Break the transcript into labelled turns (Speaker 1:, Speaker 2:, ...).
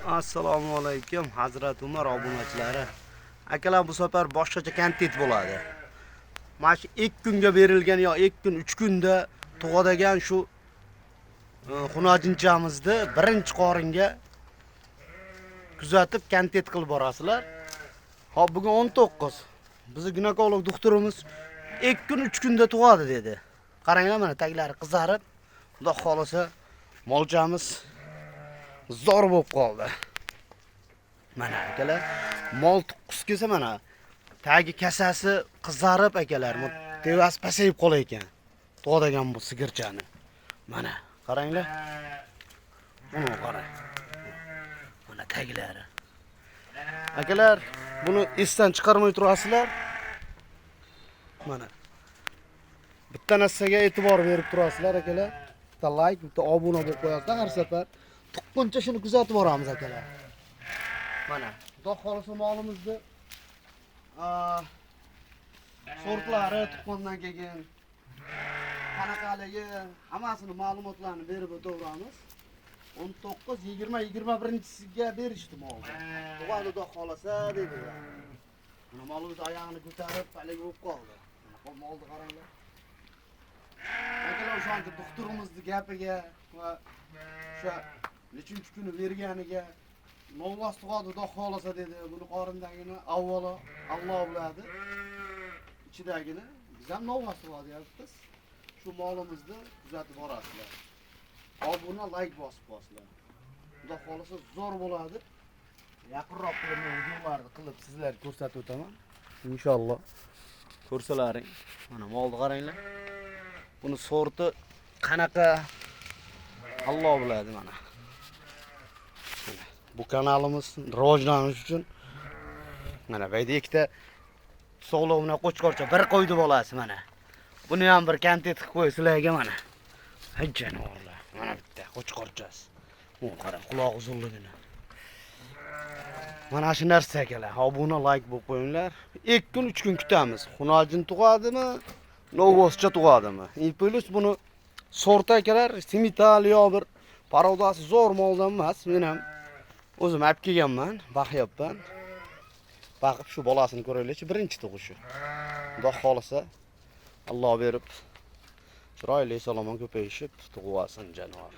Speaker 1: Assalomu alaykum Hazrat Umar obunachilari. Akalar, bu safar boshqacha kontent bo'ladi. Mana shu 2 kunga berilgan yo 2 kun 3 kunda tug'adigan shu xunojinchamizni birinchi qoringa kuzatib kontent qilib borasizlar. Hop, bugun 19. Bizi ginekolog doktorimiz 2 kun 3 kunda tug'adi dedi. Qaranglar, mana taglari qizarib, xudo xolasa molchamiz zo'r bo'lib qoldi. Mana akalar, mol tuqqis kelsa mana tagi kasasi qizarib akalar, tevasi pasayib qolar ekan. Tug'adigan bu sigirchani. Mana qaranglar. Buni qarang. Mana taglari. Akalar, buni esdan chiqarmay turasizlar. Mana bitta narsaga e'tibor berib turasizlar akalar. Bitta like, bitta obuna bo'lib qo'yasizlar har safar. Tuqquncha shuni kuzatib boramiz akalar. Mana xudo xolasa molimizni sortlari tuqqundan keyin qanaqaligi hammasini ma'lumotlarni berib o'tamiz. 19, 20, 21-siga berishdi molni. Tug'adi xudo xolasa dedilar. Mana molimiz oyog'ini ko'tarib haligi bo'lib qoldi. Mana molni qaranglar. Akalar, o'shancha doktorimizni gapiga va o'sha nechinchi kuni berganiga novvos tug'adi xudo xolasa dedi. Buni qorindagini avvalo Alloh biladi. Ichidagini biz ham novvos tug'adyapmiz. Shu molimizni kuzatib borasizlar. Obuna, like bosib qo'yinglar. Xudo xolasa zo'r bo'ladi. Yaqinroq videolarni qilib sizlarga ko'rsatib o'taman. Inshaalloh ko'rsalaring. Mana molni qaranglar. Buni sorti qanaqa Alloh biladi mana. Bu kanalimiz rivojlanish uchun mana bu yerda ikkita sog'liq bilan qo'chqorcha bir qo'ydi bolasi mana. Buni ham bir kontent qilib qo'y sizlarga mana. Hay jonivorlar. Mana bitta qo'chqorchasi. Bu qarang, quloq uzunligini. Mana shu narsa akalar. Obuna, like bo'lib qo'yinglar. 2 kun 3 kun kutamiz. Xunojin tug'adimi? Novvoscha tug'adimi? Plus buni sorta akalar, simital yo bir parodasi zo'r moldan emas. Men ham o'zim olib kelganman, baqyapman. Baqib shu bolasini ko'raylikchi, birinchi tug'ishi. Xudo xolasa Alloh berib chiroyli salomon ko'payishib tug'asin jonivor.